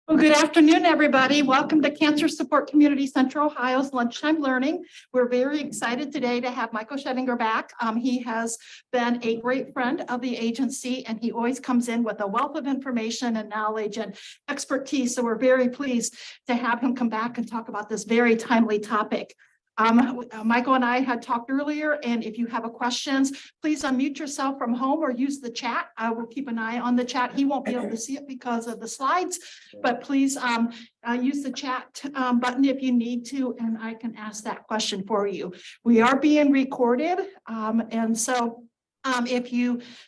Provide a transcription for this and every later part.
Well, good afternoon, everybody. Welcome to Cancer Support Community Central Ohio's Lunchtime Learning. We're very excited today to have Michael Schoedinger back. He has been a great friend of the agency, and he always comes in with a wealth of information and knowledge and expertise. So we're very pleased to have him come back and talk about this very timely topic. Michael and I had talked earlier, and if you have a questions, please unmute yourself from home or use the chat. I will keep an eye on the chat. He won't be able to see it because of the slides, but please use the chat button if you need to, and I can ask that question for you. We are being recorded, and so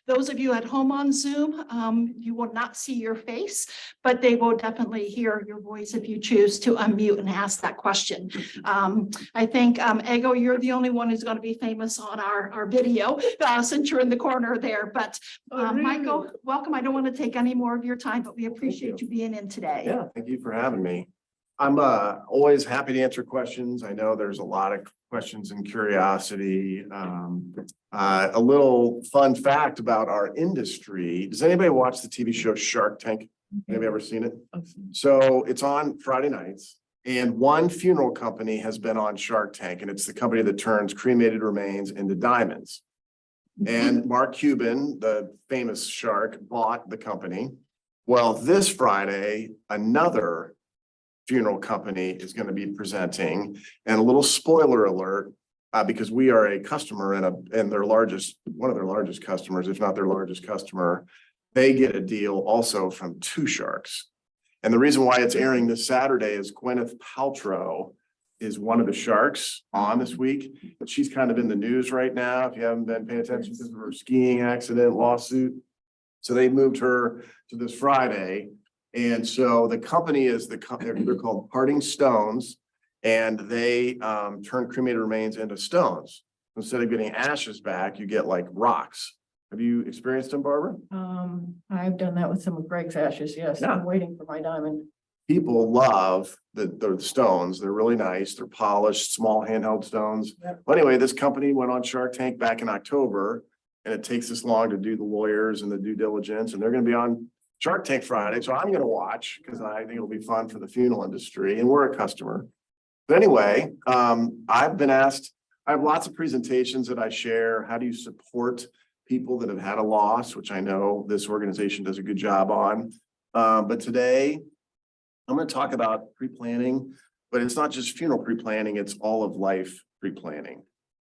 those of you at home on Zoom, you will not see your face, but they will definitely hear your voice if you choose to unmute and ask that question. I think, Ego, you're the only one who's going to be famous on our video since you're in the corner there. But really? Michael, welcome. I don't want to take any more of your time, but we appreciate you being in today. Yeah, thank you for having me. I'm always happy to answer questions. I know there's a lot of questions and curiosity. A little fun fact about our industry. Does anybody watch the TV show Shark Tank? Have you ever seen it? So it's on Friday nights, and one funeral company has been on Shark Tank, and it's the company that turns cremated remains into diamonds. And Mark Cuban, the famous shark, bought the company. Well, this Friday, another funeral company is going to be presenting, and a little spoiler alert, because we are a customer and their largest, one of their largest customers, if not their largest customer, they get a deal also from two sharks. And the reason why it's airing this Saturday is Gwyneth Paltrow is one of the sharks on this week, but she's kind of in the news right now. If you haven't been paying attention to her skiing accident lawsuit, so they moved her to this Friday. And so the company is they're called Parting Stones, and they turn cremated remains into stones. Instead of getting ashes back, you get like rocks. Have you experienced them, Barbara? I've done that with some of Greg's ashes. Yes, Yeah. I'm waiting for my diamond. People love the stones. They're really nice. They're polished, small handheld stones. Yep. But anyway, this company went on Shark Tank back in October, and it takes this long to do the lawyers and the due diligence, and they're going to be on Shark Tank Friday. So I'm going to watch because I think it'll be fun for the funeral industry, and we're a customer. But anyway, I've been asked, I have lots of presentations that I share. How do you support people that have had a loss, which I know this organization does a good job on. But today I'm going to talk about pre-planning, but it's not just funeral pre-planning, it's all of life pre-planning.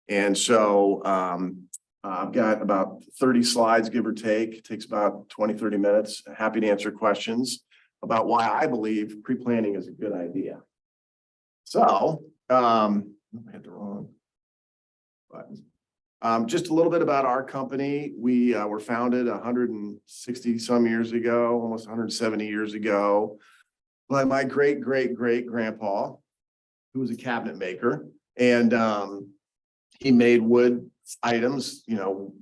And so I've got about 30 slides, give or take. It takes about 20, 30 minutes. Happy to answer questions about why I believe pre-planning is a good idea. So, I hit the wrong button. Just a little bit about our company. We were founded 160 some years ago, almost 170 years ago, by my great-great-great-grandpa, who was a cabinet maker. And he made wood items, you know,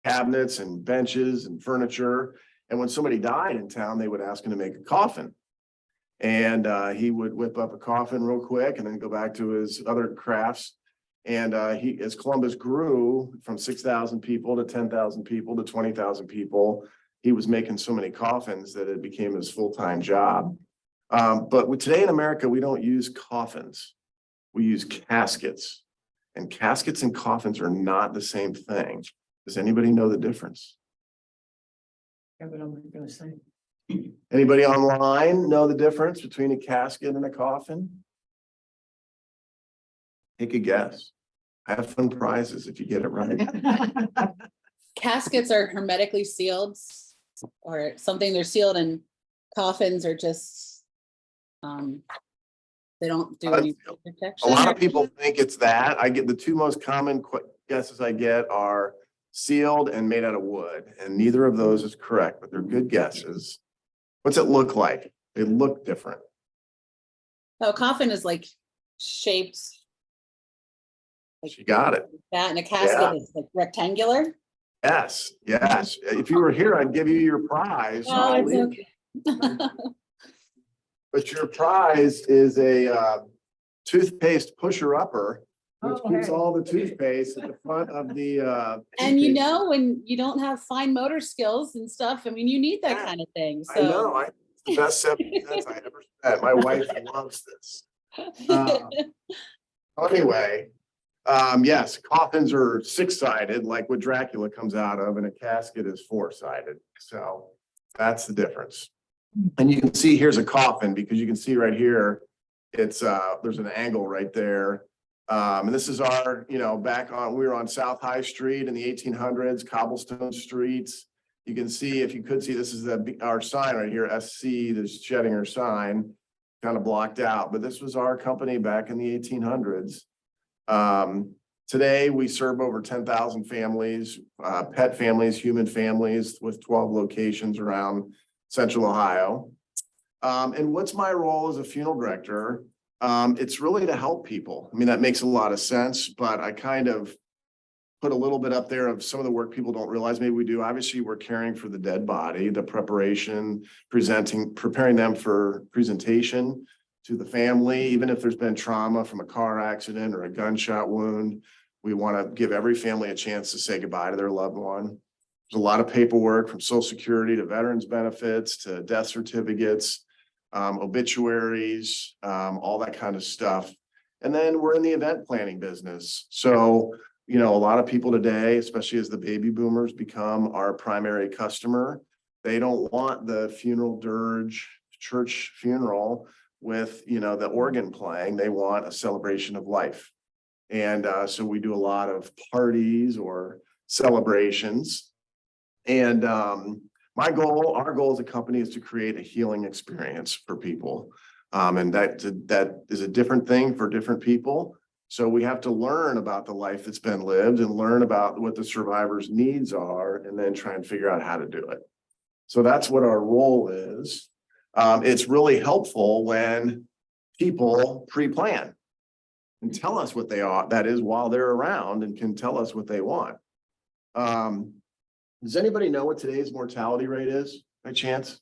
cabinets and benches and furniture. And when somebody died in town, they would ask him to make a coffin. And he would whip up a coffin real quick and then go back to his other crafts. And as Columbus grew from 6,000 people to 10,000 people to 20,000 people, he was making so many coffins that it became his full-time job. But today in America, we don't use coffins. We use caskets. And caskets and coffins are not the same thing. Does anybody know the difference? Yeah, but I'm not going to say. Anybody online know the difference between a casket and a coffin? Take a guess. I have fun prizes if you get it right. Caskets are hermetically sealed or something, they're sealed, and coffins are just, they don't do any protection. A lot of people think it's that. I get the two most common guesses I get are sealed and made out of wood, and neither of those is correct, but they're good guesses. What's it look like? They look different. Oh, coffin is like shaped. Like You got it. that, and a casket is like rectangular. Yes, yes. If you were here, I'd give you your prize. Oh, it's okay. But your prize is a toothpaste pusher-upper, which keeps all the toothpaste at the front of the And you toothpaste. know, when you don't have fine motor skills and stuff, I mean, you need that kind of thing. I know. The best 70 cents I ever spent. My wife loves this. Anyway, yes, coffins are 6-sided, like what Dracula comes out of, and a casket is 4-sided. So that's the difference. And you can see here's a coffin because you can see right here, it's there's an angle right there. And this is our, back on, we were on South High Street in the 1800s, cobblestone streets. You can see, if you could see, this is our sign right here, SC, the Schoedinger sign, kind of blocked out. But this was our company back in the 1800s. Today, we serve over 10,000 families, pet families, human families, with 12 locations around Central Ohio. And what's my role as a funeral director? It's really to help people. I mean, that makes a lot of sense, but I kind of put a little bit up there of some of the work people don't realize maybe we do. Obviously, we're caring for the dead body, the preparation, preparing them for presentation to the family, even if there's been trauma from a car accident or a gunshot wound. We want to give every family a chance to say goodbye to their loved one. There's a lot of paperwork, from Social Security to veterans benefits to death certificates, obituaries, all that kind of stuff. And then we're in the event planning business. So, a lot of people today, especially as the baby boomers become our primary customer, they don't want the funeral dirge, church funeral with, the organ playing. They want a celebration of life. And so we do a lot of parties or celebrations. And our goal as a company is to create a healing experience for people. And that is a different thing for different people. So we have to learn about the life that's been lived and learn about what the survivor's needs are, and then try and figure out how to do it. So that's what our role is. It's really helpful when people pre-plan and tell us what they are, that is, while they're around, and can tell us what they want. Does anybody know what today's mortality rate is by chance?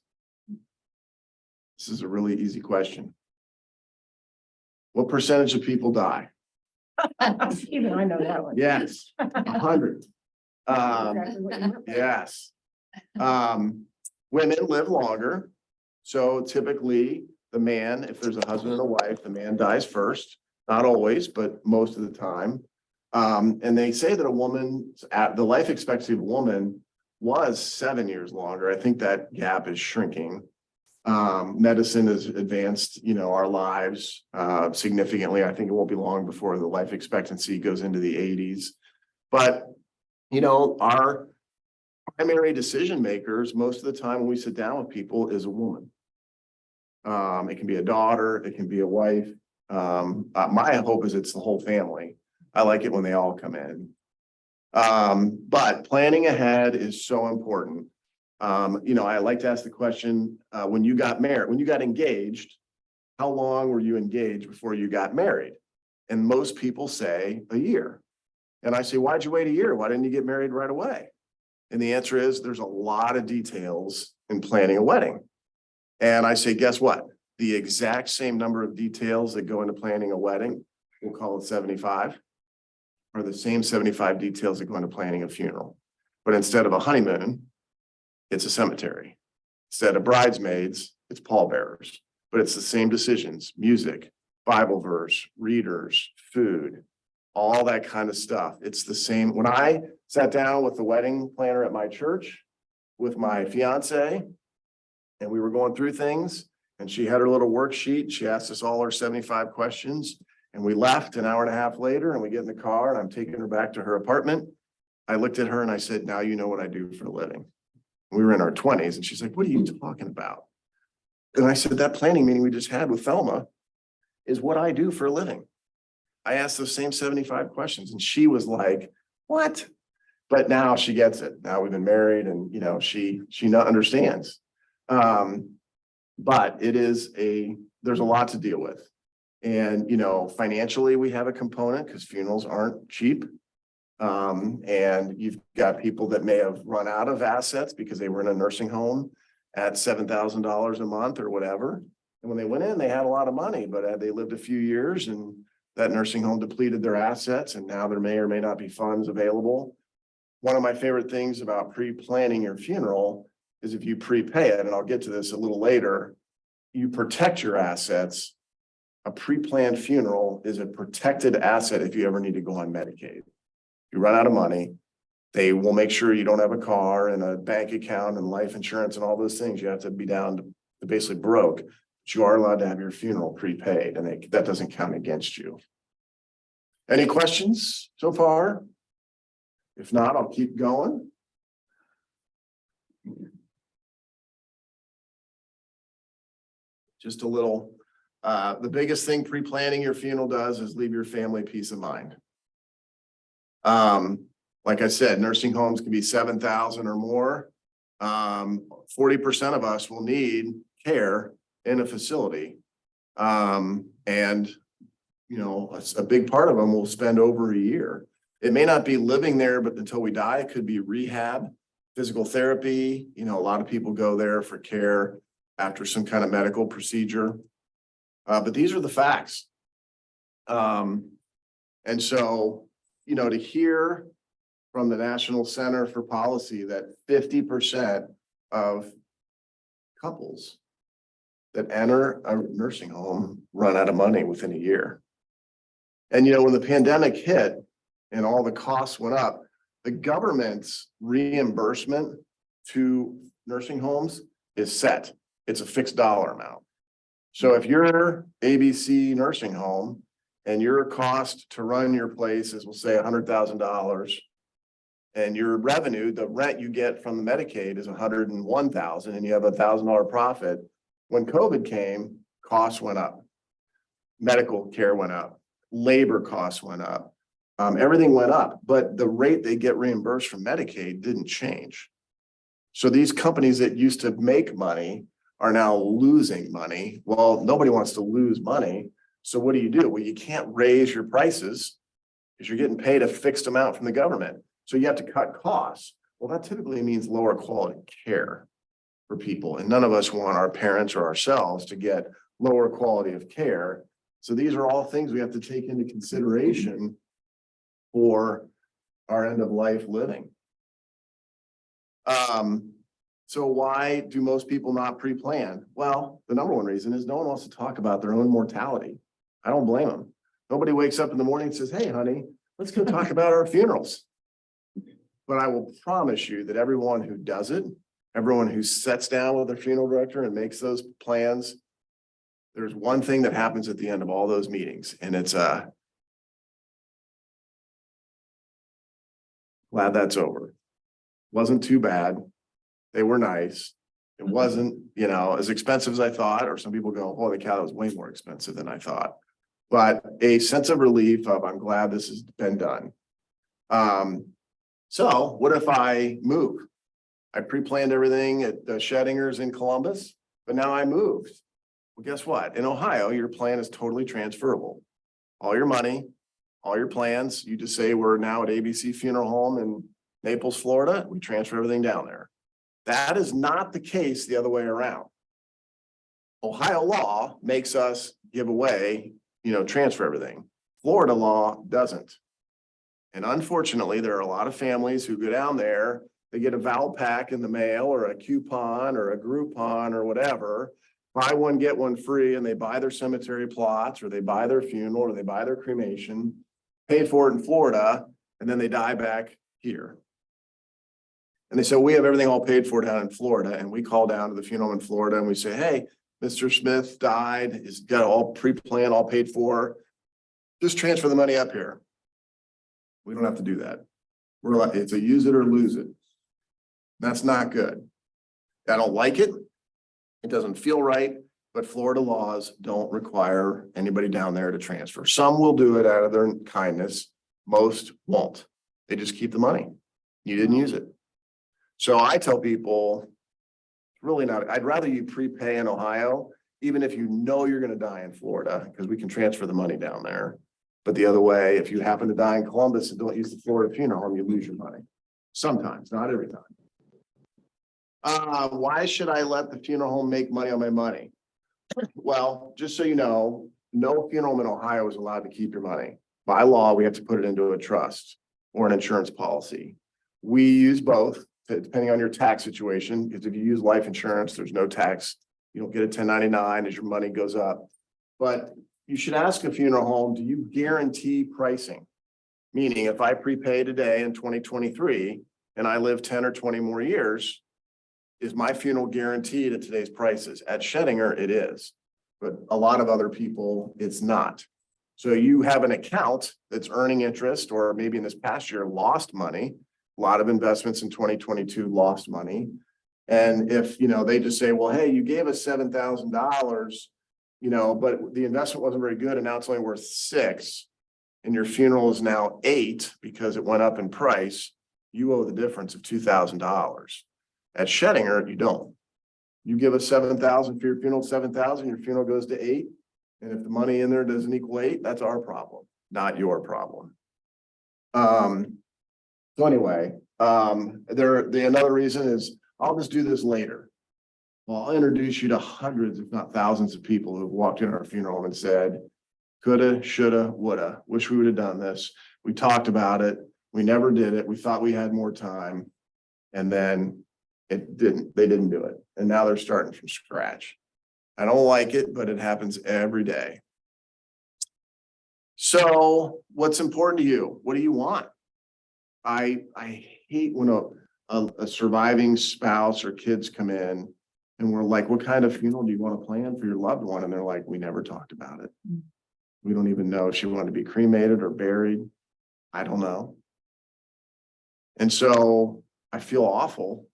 This is a really easy question. What percentage of people die? Even I know that one. Yes, 100. Exactly what you meant. Yes. Women live longer. So typically the man, if there's a husband and a wife, the man dies first. Not always, but most of the time. And they say that the life expectancy of a woman was 7 years longer. I think that gap is shrinking. Medicine has advanced, our lives significantly. I think it won't be long before the life expectancy goes into the 80s. But, our primary decision makers, most of the time when we sit down with people, is a woman. It can be a daughter, it can be a wife. My hope is it's the whole family. I like it when they all come in. But planning ahead is so important. I like to ask the question, when you got engaged, how long were you engaged before you got married? And most people say a year. And I say, why'd you wait a year? Why didn't you get married right away? And the answer is there's a lot of details in planning a wedding. And I say, guess what? The exact same number of details that go into planning a wedding, we'll call it 75, are the same 75 details that go into planning a funeral. But instead of a honeymoon, it's a cemetery. Instead of bridesmaids, it's pallbearers. But it's the same decisions: music, Bible verse, readers, food, all that kind of stuff. It's the same. When I sat down with the wedding planner at my church with my fiance, and we were going through things, and she had her little worksheet. She asked us all our 75 questions, and we left an hour and a half later, and we get in the car, and I'm taking her back to her apartment. I looked at her and I said, now you know what I do for a living. We were in our 20s, and she's like, what are you talking about? And I said, that planning meeting we just had with Thelma is what I do for a living. I asked those same 75 questions, and she was like, what? But now she gets it. Now we've been married, and she understands. But there's a lot to deal with. And financially we have a component because funerals aren't cheap. And you've got people that may have run out of assets because they were in a nursing home at $7,000 a month or whatever. And when they went in, they had a lot of money, but they lived a few years and that nursing home depleted their assets, and now there may or may not be funds available. One of my favorite things about pre-planning your funeral is if you prepay it, and I'll get to this a little later, you protect your assets. A pre-planned funeral is a protected asset if you ever need to go on Medicaid. You run out of money, they will make sure you don't have a car and a bank account and life insurance and all those things. You have to be down to basically broke, but you are allowed to have your funeral prepaid, and that doesn't count against you. Any questions so far? If not, I'll keep going. Just a little, the biggest thing pre-planning your funeral does is leave your family peace of mind. Like I said, nursing homes can be 7,000 or more. 40% of us will need care in a facility. And you know, a big part of them will spend over a year. It may not be living there, but until we die, it could be rehab, physical therapy. You know, a lot of people go there for care after some kind of medical procedure. But these are the facts. And so, you know, to hear from the National Center for Policy that 50% of couples that enter a nursing home run out of money within a year. And, you know, when the pandemic hit and all the costs went up, the government's reimbursement to nursing homes is set. It's a fixed dollar amount. So if you're ABC nursing home and your cost to run your place is, we'll say $100,000, and your revenue, the rent you get from the Medicaid is $101,000, and you have $1,000 profit. When COVID came, costs went up. Medical care went up. Labor costs went up. Everything went up, but the rate they get reimbursed from Medicaid didn't change. So these companies that used to make money are now losing money. Well, nobody wants to lose money. So what do? Well, you can't raise your prices because you're getting paid a fixed amount from the government. So you have to cut costs. Well, that typically means lower quality care for people. And none of us want our parents or ourselves to get lower quality of care. So these are all things we have to take into consideration for our end of life living. So why do most people not pre-plan? Well, the number one reason is no one wants to talk about their own mortality. I don't blame them. Nobody wakes up in the morning and says, hey, honey, let's go talk about our funerals. But I will promise you that everyone who does it, everyone who sits down with their funeral director and makes those plans, there's one thing that happens at the end of all those meetings, and it's glad that's over. Wasn't too bad. They were nice. It wasn't, you know, as expensive as I thought, or some people go, holy cow, that was way more expensive than I thought. But a sense of relief of, I'm glad this has been done. So what if I move? I pre-planned everything at the Schoedingers in Columbus, but now I moved. Well, guess what? In Ohio, your plan is totally transferable. All your money, all your plans, you just say we're now at ABC Funeral Home in Naples, Florida. We transfer everything down there. That is not the case the other way around. Ohio law makes us give away, you know, transfer everything. Florida law doesn't. And unfortunately, there are a lot of families who go down there, they get a vowel pack in the mail or a coupon or a Groupon or whatever, buy one, get one free, and they buy their cemetery plots or they buy their funeral or they buy their cremation, paid for it in Florida, and then they die back here. And they say, we have everything all paid for down in Florida. And we call down to the funeral in Florida and we say, hey, Mr. Smith died, he's got all pre-planned, all paid for. Just transfer the money up here. We don't have to do that. We're like, it's a use it or lose it. That's not good. I don't like it. It doesn't feel right, but Florida laws don't require anybody down there to transfer. Some will do it out of their kindness. Most won't. They just keep the money. You didn't use it. So I tell people, really not, I'd rather you prepay in Ohio, even if you know you're going to die in Florida, because we can transfer the money down there. But the other way, if you happen to die in Columbus and don't use the Florida funeral home, you lose your money. Sometimes, not every time. Why should I let the funeral home make money on my money? Well, just so you know, no funeral home in Ohio is allowed to keep your money. By law, we have to put it into a trust or an insurance policy. We use both. depending on your tax situation, because if you use life insurance, there's no tax. You don't get a 1099 as your money goes up. But you should ask a funeral home, do you guarantee pricing? Meaning if I prepay today in 2023 and I live 10 or 20 more years, is my funeral guaranteed at today's prices? At Schoedinger, it is, but a lot of other people, it's not. So you have an account that's earning interest, or maybe in this past year lost money. A lot of investments in 2022 lost money. And if, they just say, well, hey, you gave us $7,000, but the investment wasn't very good and now it's only worth $6,000, and your funeral is now $8,000 because it went up in price, you owe the difference of $2,000. At Schoedinger, you don't. You give us $7,000 for your funeral, $7,000, your funeral goes to $8,000. And if the money in there doesn't equal $8,000, that's our problem, not your problem. So anyway, another reason is I'll just do this later. Well, I'll introduce you to hundreds, if not thousands of people who've walked in our funeral home and said, coulda, shoulda, woulda, wish we would have done this. We talked about it. We never did it. We thought we had more time. And then they didn't do it. And now they're starting from scratch. I don't like it, but it happens every day. So what's important to you? What do you want? I hate when a surviving spouse or kids come in and we're like, what kind of funeral do you want to plan for your loved one? And they're like, we never talked about it. We don't even know if she wanted to be cremated or buried. I don't know. And so I feel awful.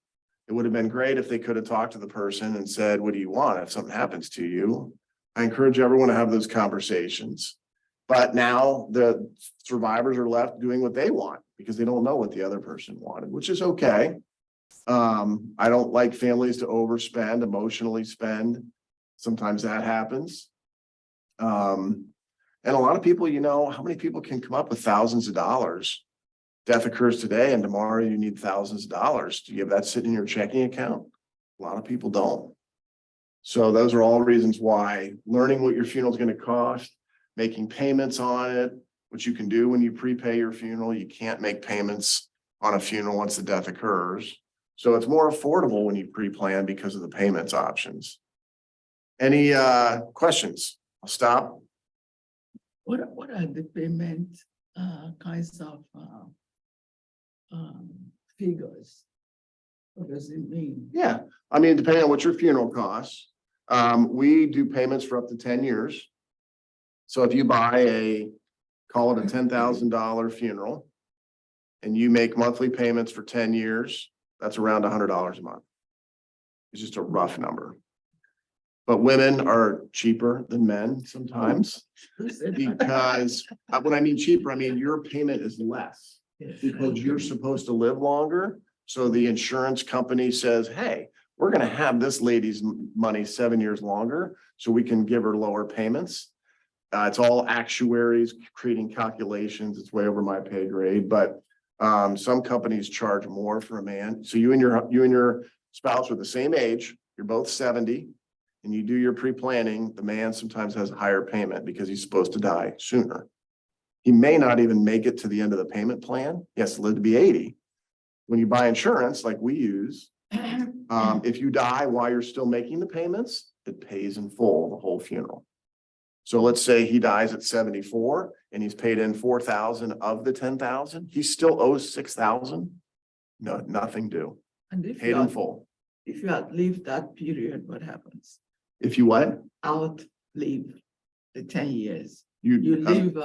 It would have been great if they could have talked to the person and said, what do you want if something happens to you? I encourage everyone to have those conversations. But now the survivors are left doing what they want because they don't know what the other person wanted, which is okay. I don't like families to overspend, emotionally spend. Sometimes that happens. And a lot of people, how many people can come up with thousands of dollars? Death occurs today and tomorrow you need thousands of dollars. Do you have that sitting in your checking account? A lot of people don't. So those are all reasons why learning what your funeral is going to cost, making payments on it, which you can do when you prepay your funeral. You can't make payments on a funeral once the death occurs. So it's more affordable when you pre-plan because of the payments options. Any questions? I'll stop. What are the payment kinds of figures? What does it mean? Yeah, I mean, depending on what your funeral costs, we do payments for up to 10 years. So if you buy call it a $10,000 funeral, and you make monthly payments for 10 years, that's around $100 a month. It's just a rough number. But women are cheaper than men sometimes because when I mean cheaper, I mean your payment is less because you're supposed to live longer. So the insurance company says, hey, we're going to have this lady's money 7 years longer so we can give her lower payments. It's all actuaries creating calculations. It's way over my pay grade, but some companies charge more for a man. So you and your spouse are the same age. You're both 70. And you do your pre-planning, the man sometimes has a higher payment because he's supposed to die sooner. He may not even make it to the end of the payment plan. He has to live to be 80. When you buy insurance, like we use, if you die while you're still making the payments, it pays in full the whole funeral. So let's say he dies at 74 and he's paid in 4,000 of the 10,000. He still owes 6,000. No, nothing due. And if Paid in full. If you outlive that period, what happens? If you what? Outlive the 10 years. You live.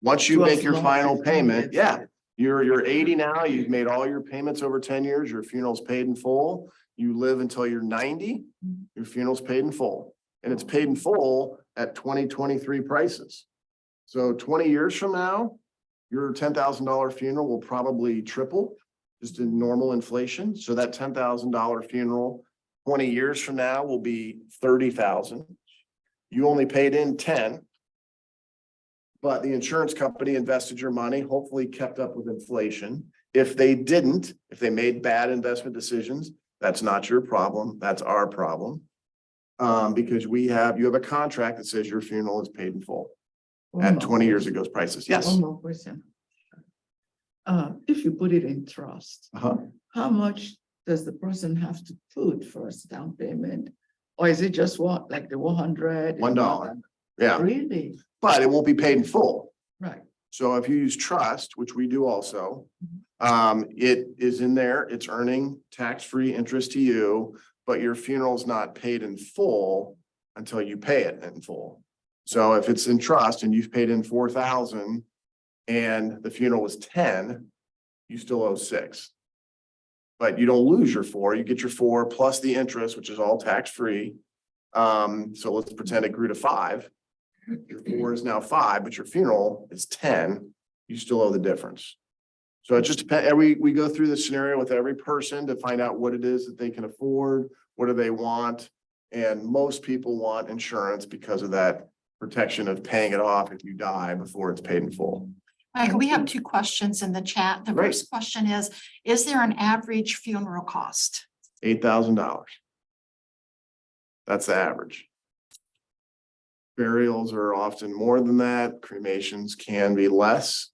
Once you make your 12 final months, payment, 15 yeah, years. you're 80 now. You've made all your payments over 10 years. Your funeral's paid in full. You live until you're 90. Your funeral's paid in full, and it's paid in full at 2023 prices. So 20 years from now, your $10,000 funeral will probably triple just in normal inflation. So that $10,000 funeral 20 years from now will be 30,000. You only paid in 10, but the insurance company invested your money, hopefully kept up with inflation. If they didn't, if they made bad investment decisions, that's not your problem. That's our problem. Because you have a contract that says your funeral is paid in full at 20 years ago's prices. Yes. One more question. If you put it in trust, how much does the person have to put for a down payment? Or is it just what, like the 100? $1. Yeah, Really? but it won't be paid in full. Right. So if you use trust, which we do also, it is in there, it's earning tax-free interest to you, but your funeral's not paid in full until you pay it in full. So if it's in trust and you've paid in 4,000 and the funeral was 10, you still owe 6. But you don't lose your 4, you get your 4 plus the interest, which is all tax-free. So let's pretend it grew to 5. Your 4 is now 5, but your funeral is 10, you still owe the difference. So it just depends, we go through this scenario with every person to find out what it is that they can afford, what do they want? And most people want insurance because of that protection of paying it off if you die before it's paid in full. Michael, we have 2 questions in the chat. The Great. first question is there an average funeral cost? $8,000. That's the average. Burials are often more than that. Cremations can be less.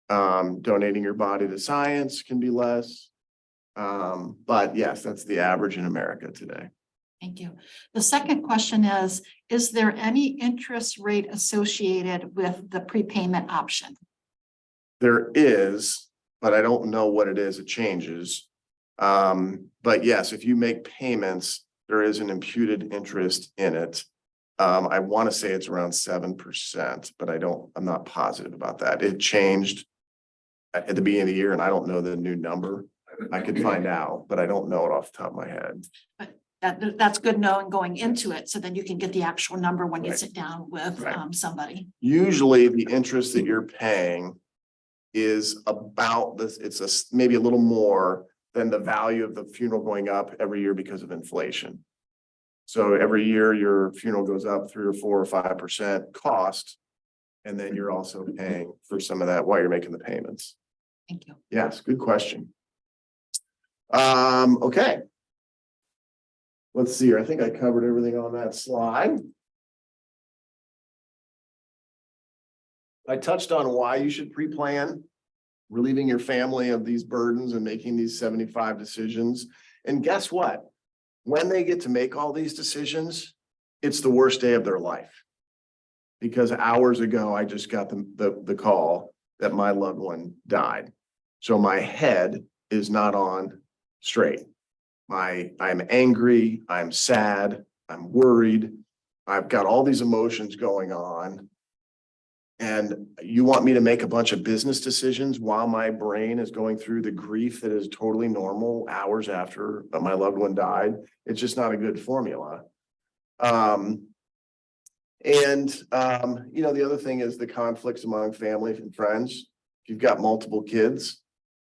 Donating your body to science can be less. But yes, that's the average in America today. Thank you. The second question is there any interest rate associated with the prepayment option? There is, but I don't know what it is. It changes. But yes, if you make payments, there is an imputed interest in it. I want to say it's around 7%, but I'm not positive about that. It changed at the beginning of the year, and I don't know the new number. I could find out, but I don't know it off the top of my head. That's good knowing going into it, so then you can get the actual number when you Right. sit down with Right. somebody. Usually the interest that you're paying is about this, maybe a little more than the value of the funeral going up every year because of inflation. So every year your funeral goes up 3 or 4 or 5% cost. And then you're also paying for some of that while you're making the payments. Thank you. Yes, good question. Okay. Let's see here. I think I covered everything on that slide. I touched on why you should pre-plan, relieving your family of these burdens and making these 75 decisions. And guess what? When they get to make all these decisions, it's the worst day of their life. Because hours ago, I just got the call that my loved one died. So my head is not on straight. I'm angry, I'm sad, I'm worried. I've got all these emotions going on. And you want me to make a bunch of business decisions while my brain is going through the grief that is totally normal hours after my loved one died. It's just not a good formula. The other thing is the conflicts among family and friends. If you've got multiple kids,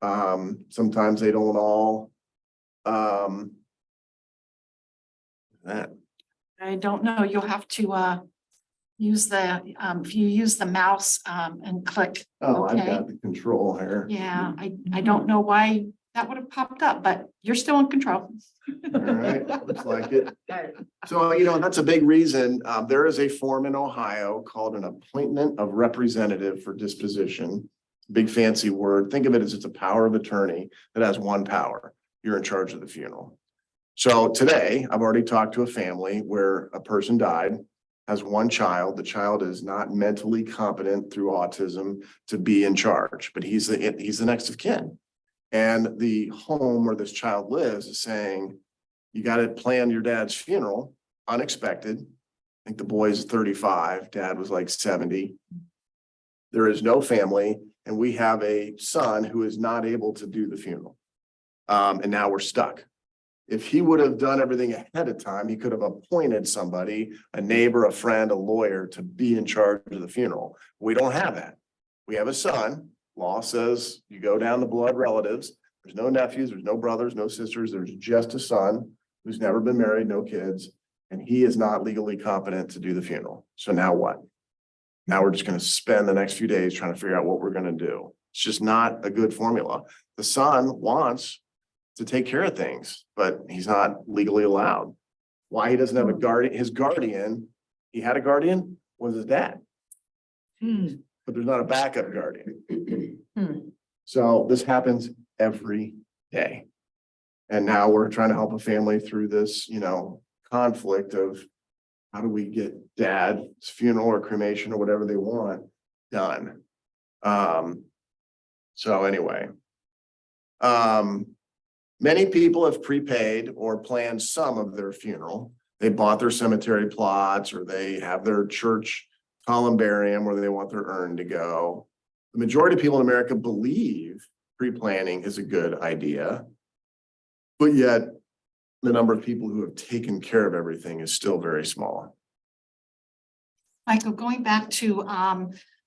sometimes they don't all, I don't know. You'll have to use if you use the mouse and click. oh, I've Okay. got the control here. Yeah, I don't know why that would have popped up, but you're still in control. All right, looks like it. So, that's a big reason. There is a form in Ohio called an appointment of representative for disposition. Big fancy word. Think of it as it's a power of attorney that has one power. You're in charge of the funeral. So today, I've already talked to a family where a person died, has one child. The child is not mentally competent through autism to be in charge, but he's the next of kin. And the home where this child lives is saying, you got to plan your dad's funeral, unexpected. I think the boy's 35, dad was like 70. There is no family, and we have a son who is not able to do the funeral. And now we're stuck. If he would have done everything ahead of time, he could have appointed somebody, a neighbor, a friend, a lawyer to be in charge of the funeral. We don't have that. We have a son. Law says you go down the blood relatives. There's no nephews, there's no brothers, no sisters. There's just a son who's never been married, no kids, and he is not legally competent to do the funeral. So now what? Now we're just going to spend the next few days trying to figure out what we're going to do. It's just not a good formula. The son wants to take care of things, but he's not legally allowed. Why he doesn't have a guardian? His guardian, he had a guardian, was his dad. But there's not a backup guardian. So this happens every day. And now we're trying to help a family through this, conflict of how do we get dad's funeral or cremation or whatever they want done. So anyway, many people have prepaid or planned some of their funeral. They bought their cemetery plots, or they have their church columbarium where they want their urn to go. The majority of people in America believe pre-planning is a good idea, but yet the number of people who have taken care of everything is still very small. Michael, going back to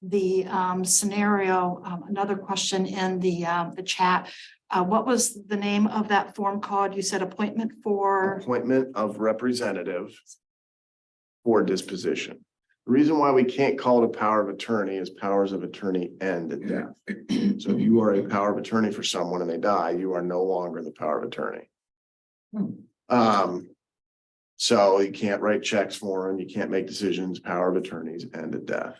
the scenario, another question in the chat. What was the name of that form called? You said appointment for? Appointment of representative for disposition. The reason why we can't call it a power of attorney is powers of attorney end at death. So if you are a power of attorney for someone and they die, you are no longer the power of attorney. So you can't write checks for them, you can't make decisions, power of attorneys end at death.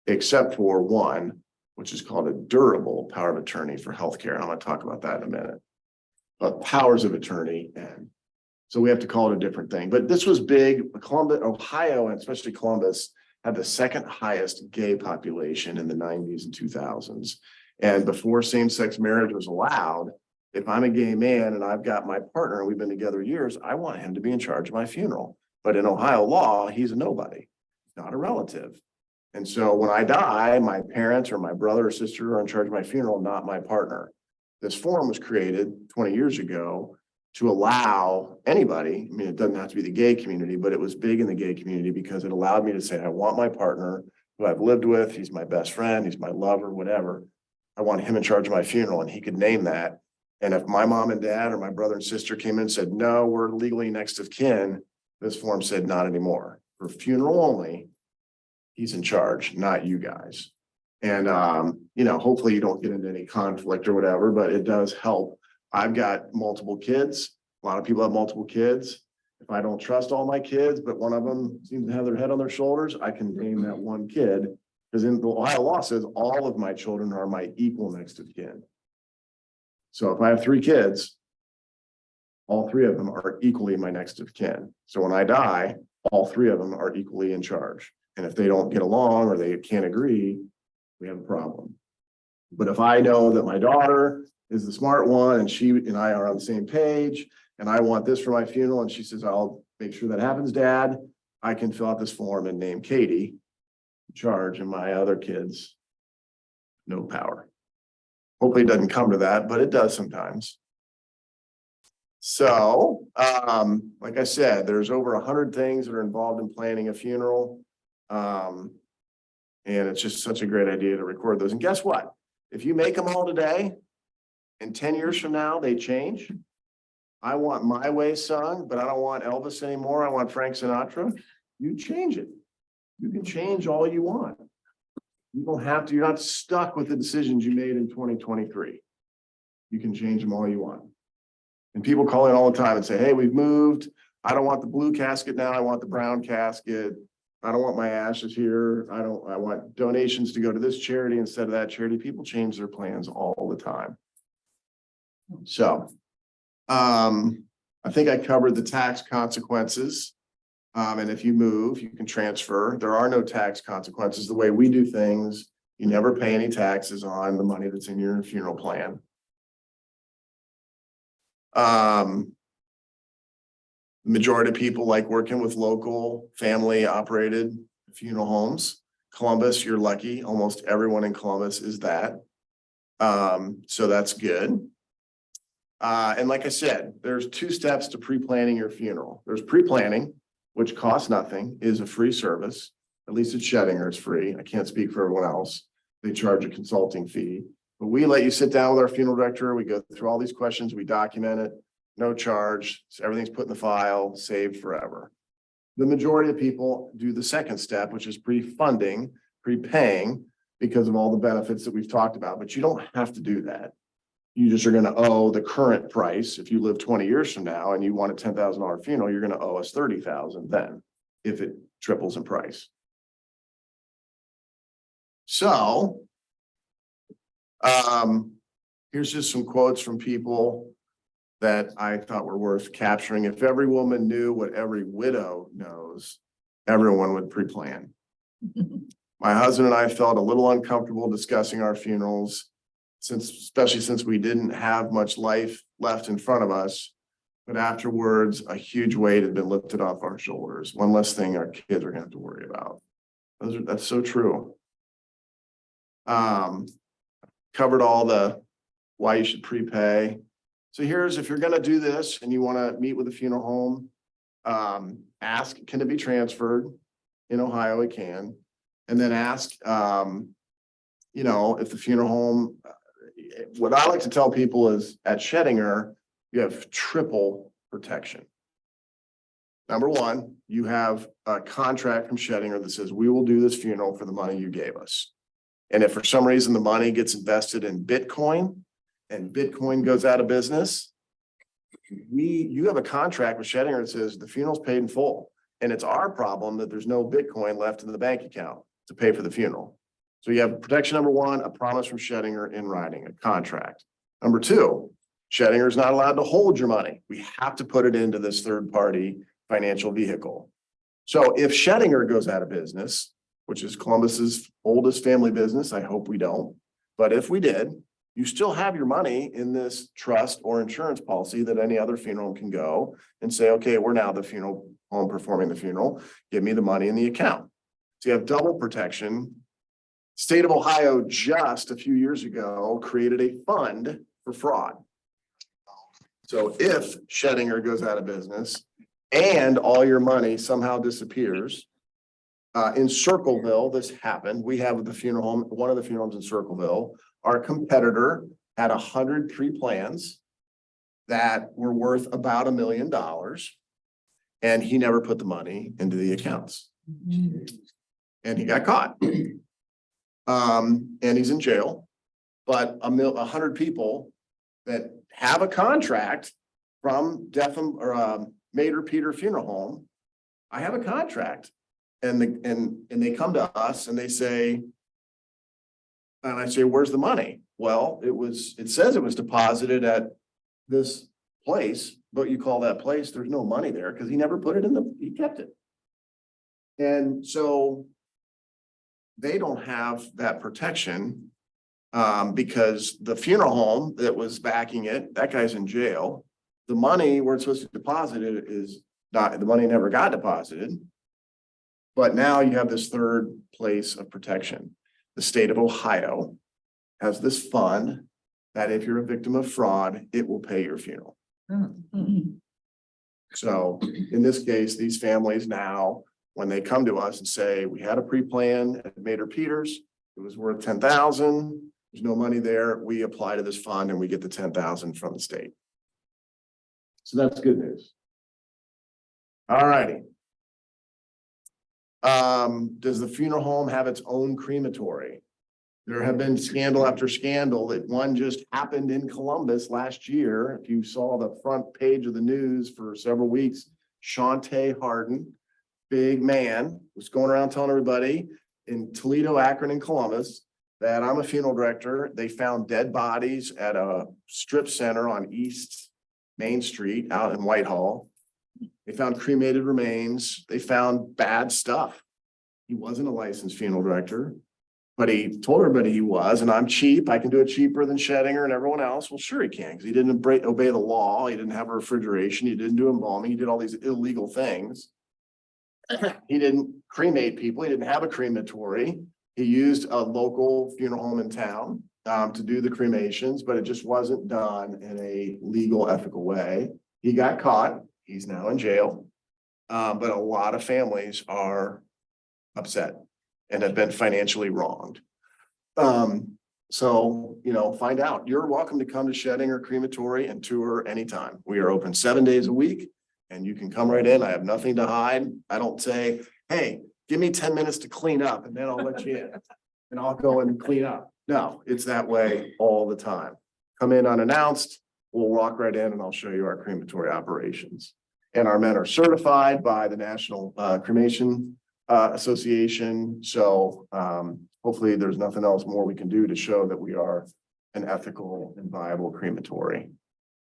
Except for one, which is called a durable power of attorney for healthcare. I'm going to talk about that in a minute. But powers of attorney end. So we have to call it a different thing. But this was big. Columbus, Ohio, and especially Columbus, had the second highest gay population in the 90s and 2000s. And before same-sex marriage was allowed, if I'm a gay man and I've got my partner and we've been together years, I want him to be in charge of my funeral. But in Ohio law, he's a nobody, not a relative. And so when I die, my parents or my brother or sister are in charge of my funeral, not my partner. This form was created 20 years ago to allow anybody, I mean, it doesn't have to be the gay community, but it was big in the gay community because it allowed me to say, I want my partner who I've lived with, he's my best friend, he's my lover, whatever. I want him in charge of my funeral, and he could name that. And if my mom and dad or my brother and sister came in and said, no, we're legally next of kin, this form said not anymore. For funeral only, he's in charge, not you guys. And, hopefully you don't get into any conflict or whatever, but it does help. I've got multiple kids. A lot of people have multiple kids. If I don't trust all my kids, but one of them seems to have their head on their shoulders, I can name that one kid. Because in the Ohio law says all of my children are my equal next of kin. So if I have 3 kids, all 3 of them are equally my next of kin. So when I die, all 3 of them are equally in charge. And if they don't get along or they can't agree, we have a problem. But if I know that my daughter is the smart one and she and I are on the same page and I want this for my funeral and she says, I'll make sure that happens, Dad, I can fill out this form and name Katie in charge, and my other kids, no power. Hopefully it doesn't come to that, but it does sometimes. So, like I said, there's over 100 things that are involved in planning a funeral. And it's just such a great idea to record those. And guess what? If you make them all today, and 10 years from now, they change. I want My Way sung, but I don't want Elvis anymore. I want Frank Sinatra. You change it. You can change all you want. You don't have to, you're not stuck with the decisions you made in 2023. You can change them all you want. And people call in all the time and say, hey, we've moved. I don't want the blue casket now. I want the brown casket. I don't want my ashes here. I want donations to go to this charity instead of that charity. People change their plans all the time. So, I think I covered the tax consequences. And if you move, you can transfer. There are no tax consequences. The way we do things, you never pay any taxes on the money that's in your funeral plan. The majority of people like working with local family operated funeral homes. Columbus, you're lucky. Almost everyone in Columbus is that. So that's good. And like I said, there's 2 steps to pre-planning your funeral. There's pre-planning, which costs nothing, is a free service. At least at Schoedinger, it's free. I can't speak for everyone else. They charge a consulting fee. But we let you sit down with our funeral director. We go through all these questions. We document it. No charge. So everything's put in the file, saved forever. The majority of people do the second step, which is pre-funding, pre-paying, because of all the benefits that we've talked about. But you don't have to do that. You just are going to owe the current price. If you live 20 years from now and you want a $10,000 funeral, you're going to owe us $30,000 then, if it triples in price. So, here's just some quotes from people that I thought were worth capturing. If every woman knew what every widow knows, everyone would pre-plan. My husband and I felt a little uncomfortable discussing our funerals, especially since we didn't have much life left in front of us. But afterwards, a huge weight had been lifted off our shoulders. One less thing our kids are gonna have to worry about. That's so true. Covered all the why you should prepay. So here's, if you're gonna do this and you wanna meet with a funeral home, ask, can it be transferred? In Ohio, it can. And then ask, you know, if the funeral home, what I like to tell people is at Schoedinger, you have triple protection. Number one, you have a contract from Schoedinger that says, we will do this funeral for the money you gave us. And if for some reason the money gets invested in Bitcoin and Bitcoin goes out of business, you have a contract with Schoedinger that says the funeral's paid in full. And it's our problem that there's no Bitcoin left in the bank account to pay for the funeral. So you have protection number one, a promise from Schoedinger in writing, a contract. Number two, Schoedinger is not allowed to hold your money. We have to put it into this third-party financial vehicle. So if Schoedinger goes out of business, which is Columbus's oldest family business, I hope we don't, but if we did, you still have your money in this trust or insurance policy that any other funeral can go and say, okay, we're now the funeral home performing the funeral, give me the money in the account. So you have double protection. State of Ohio just a few years ago created a fund for fraud. So if Schoedinger goes out of business and all your money somehow disappears, in Circleville, this happened. We have the funeral home, one of the funeral homes in Circleville. Our competitor had 100 pre-plans that were worth about $1 million. And he never put the money into the accounts. And he got caught. And he's in jail. But 100 people that have a contract from Mater Peter Funeral Home, I have a contract. And they come to us and they say, and I say, where's the money? Well, it says it was deposited at this place, but you call that place, there's no money there because he never put it he kept it. And so they don't have that protection because the funeral home that was backing it, that guy's in jail. The money where it's supposed to deposit it is not, the money never got deposited. But now you have this third place of protection. The state of Ohio has this fund that if you're a victim of fraud, it will pay your funeral. So in this case, these families now, when they come to us and say, we had a pre-plan at Mater Peters, it was worth 10,000, there's no money there, we apply to this fund and we get the 10,000 from the state. So that's good news. All righty. Does the funeral home have its own crematory? There have been scandal after scandal that one just happened in Columbus last year. If you saw the front page of the news for several weeks, Shantae Harden, big man, was going around telling everybody in Toledo, Akron, and Columbus that I'm a funeral director. They found dead bodies at a strip center on East Main Street out in Whitehall. They found cremated remains. They found bad stuff. He wasn't a licensed funeral director, but he told everybody he was, and I'm cheap. I can do it cheaper than Schoedinger and everyone else. Well, sure he can, because he didn't obey the law. He didn't have a refrigeration. He didn't do embalming. He did all these illegal things. He didn't cremate people. He didn't have a crematory. He used a local funeral home in town to do the cremations, but it just wasn't done in a legal, ethical way. He got caught. He's now in jail. But a lot of families are upset and have been financially wronged. So, find out. You're welcome to come to Schoedinger Crematory and tour anytime. We are open 7 days a week and you can come right in. I have nothing to hide. I don't say, hey, give me 10 minutes to clean up and then I'll let you in and I'll go and clean up. No, it's that way all the time. Come in unannounced. We'll walk right in and I'll show you our crematory operations. And our men are certified by the National Cremation Association. So hopefully there's nothing else more we can do to show that we are an ethical and viable crematory.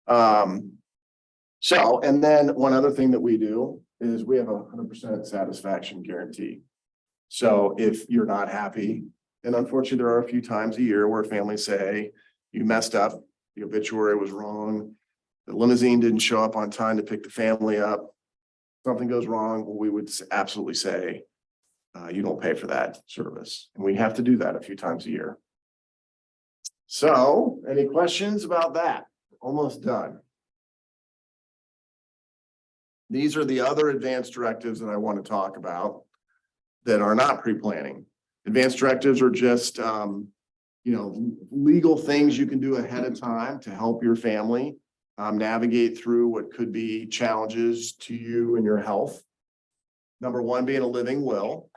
So, and then one other thing that we do is we have 100% satisfaction guarantee. So if you're not happy, and unfortunately there are a few times a year where families say, you messed up, the obituary was wrong, the limousine didn't show up on time to pick the family up, something goes wrong, we would absolutely say, you don't pay for that service. And we have to do that a few times a year. So, any questions about that? Almost done. These are the other advanced directives that I want to talk about that are not pre-planning. Advanced directives are just, legal things you can do ahead of time to help your family navigate through what could be challenges to you and your health. Number one being a living will.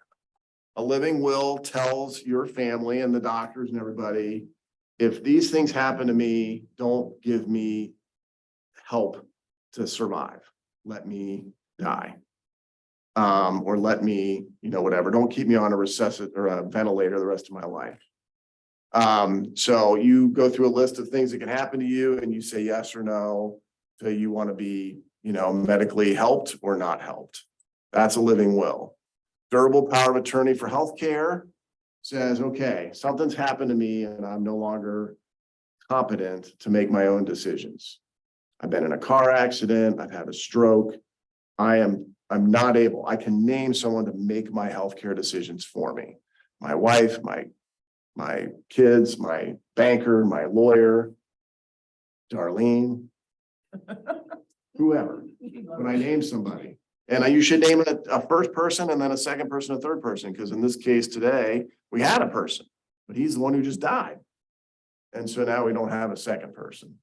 A living will tells your family and the doctors and everybody, if these things happen to me, don't give me help to survive. Let me die. Or let me, whatever, don't keep me on a resuscitate or a ventilator the rest of my life. So you go through a list of things that can happen to you and you say yes or no. So you want to be, medically helped or not helped. That's a living will. Durable power of attorney for healthcare says, okay, something's happened to me and I'm no longer competent to make my own decisions. I've been in a car accident. I've had a stroke. I'm not able. I can name someone to make my healthcare decisions for me. My wife, my kids, my banker, my lawyer, Darlene, whoever. When I name somebody, and you should name it a first person and then a second person, a third person, because in this case today we had a person, but he's the one who just died, and so now we don't have a second person.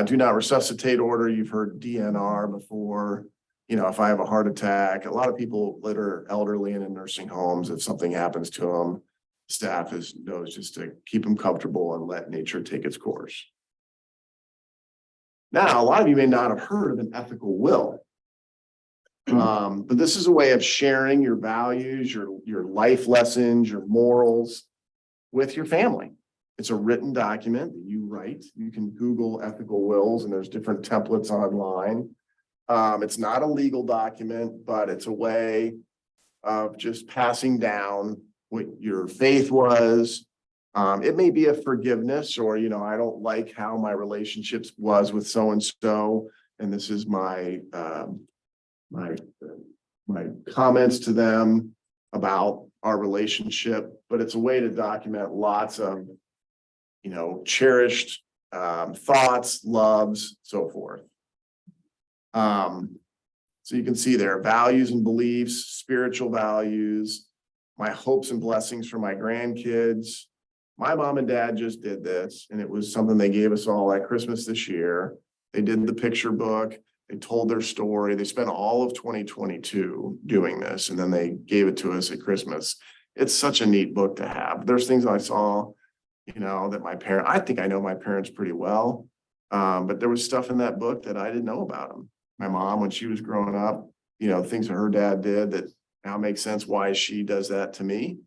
Do not resuscitate order. You've heard DNR before. If I have a heart attack, a lot of people that are elderly and in nursing homes, if something happens to them, staff knows just to keep them comfortable and let nature take its course. Now, a lot of you may not have heard of an ethical will. But this is a way of sharing your values, your life lessons, your morals with your family. It's a written document that you write. You can Google ethical wills and there's different templates online. It's not a legal document, but it's a way of just passing down what your faith was. It may be a forgiveness or, I don't like how my relationships was with so-and-so, and this is my comments to them about our relationship, but it's a way to document lots of, cherished thoughts, loves, so forth. So you can see there, values and beliefs, spiritual values, my hopes and blessings for my grandkids. My mom and dad just did this, and it was something they gave us all at Christmas this year. They did the picture book. They told their story. They spent all of 2022 doing this, and then they gave it to us at Christmas. It's such a neat book to have. There's things I saw, that I think I know my parents pretty well, but there was stuff in that book that I didn't know about them. My mom, when she was growing up, things that her dad did that now makes sense why she does that to me.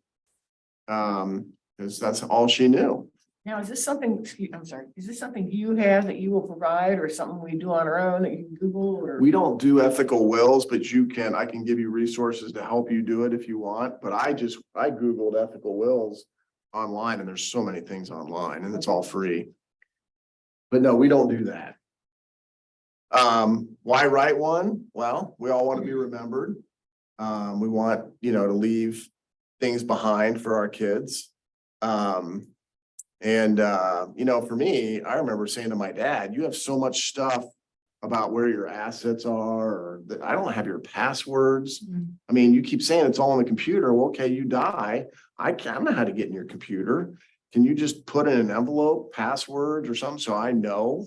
Because that's all she knew. Now, is this something, I'm sorry, is this something you have that you will provide or something we do on our own that you can Google or? We don't do ethical wills, but I can give you resources to help you do it if you want. But I Googled ethical wills online and there's so many things online and it's all free. But no, we don't do that. Why write one? Well, we all want to be remembered. We want, to leave things behind for our kids. For me, I remember saying to my dad, you have so much stuff about where your assets are, or that I don't have your passwords. I mean, you keep saying it's all on the computer. Well, okay, you die. I know how to get in your computer. Can you just put in an envelope, passwords or something? So I know,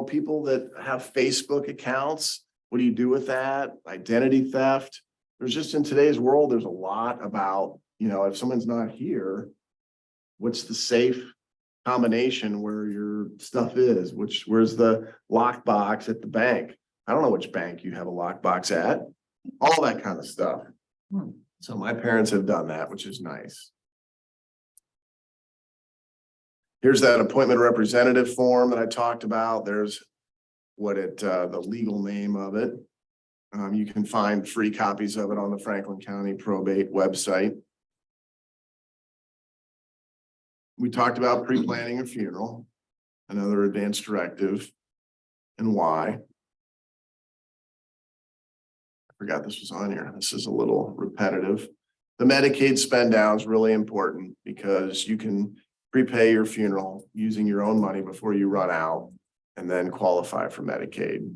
people that have Facebook accounts, what do you do with that? Identity theft. There's just in today's world, there's a lot about, if someone's not here, what's the safe combination where your stuff is, where's the lockbox at the bank? I don't know which bank you have a lockbox at, all that kind of stuff. So my parents have done that, which is nice. Here's that appointment representative form that I talked about. There's the legal name of it. You can find free copies of it on the Franklin County Probate website. We talked about pre-planning a funeral, another advanced directive, and why. I forgot this was on here. This is a little repetitive. The Medicaid spend down is really important because you can prepay your funeral using your own money before you run out and then qualify for Medicaid.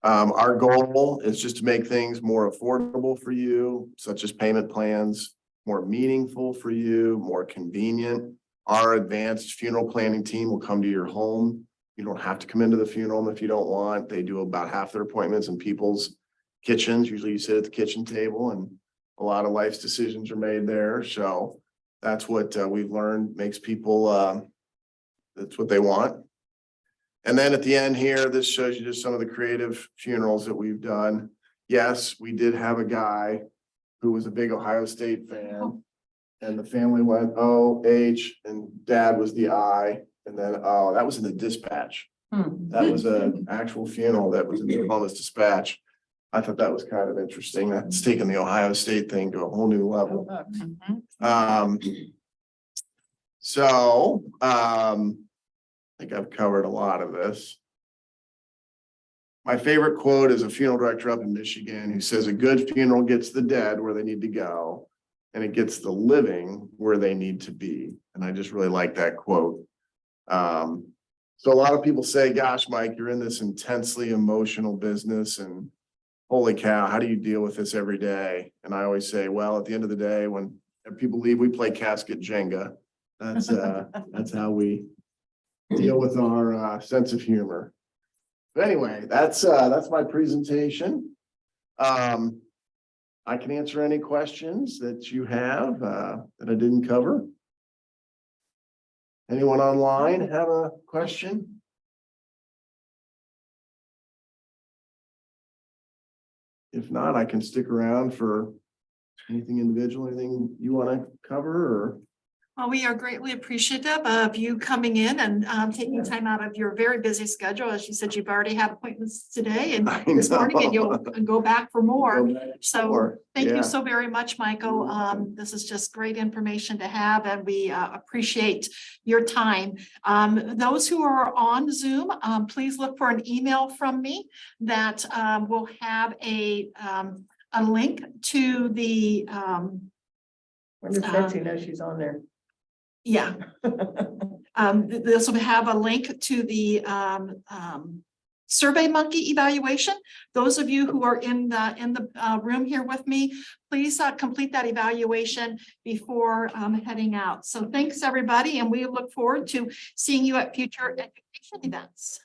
Our goal is just to make things more affordable for you, such as payment plans, more meaningful for you, more convenient. Our advanced funeral planning team will come to your home. You don't have to come into the funeral if you don't want. They do about half their appointments in people's kitchens. Usually you sit at the kitchen table and a lot of life's decisions are made there. So that's what we've learned makes people, that's what they want. And then at the end here, this shows you just some of the creative funerals that we've done. Yes, we did have a guy who was a big Ohio State fan. And the family went O-H and dad was the I. And then, oh, that was in the dispatch. That was an actual funeral that was in the Columbus Dispatch. I thought that was kind of interesting. That's taking the Ohio State thing to a whole new level. I think I've covered a lot of this. My favorite quote is a funeral director up in Michigan who says, a good funeral gets the dead where they need to go, and it gets the living where they need to be. And I just really like that quote. So a lot of people say, gosh, Mike, you're in this intensely emotional business and holy cow, how do you deal with this every day? And I always say, well, at the end of the day, when people leave, we play casket Jenga. That's how we deal with our sense of humor. But anyway, that's my presentation. I can answer any questions that you have that I didn't cover. Anyone online have a question? If not, I can stick around for anything individual, anything you want to cover or. Well, we are greatly appreciative of you coming in and taking time out of your very busy schedule. As you said, you've already had appointments today and this morning, and you'll go back for more. So thank you so very much, Michael. This is just great information to have, and we appreciate your time. Those who are on Zoom, please look for an email from me that will have a link to the. Wonder if Betsy knows she's on there. Yeah. This will have a link to the Survey Monkey evaluation. Those of you who are in the room here with me, please complete that evaluation before heading out. So thanks, everybody, and we look forward to seeing you at future education events.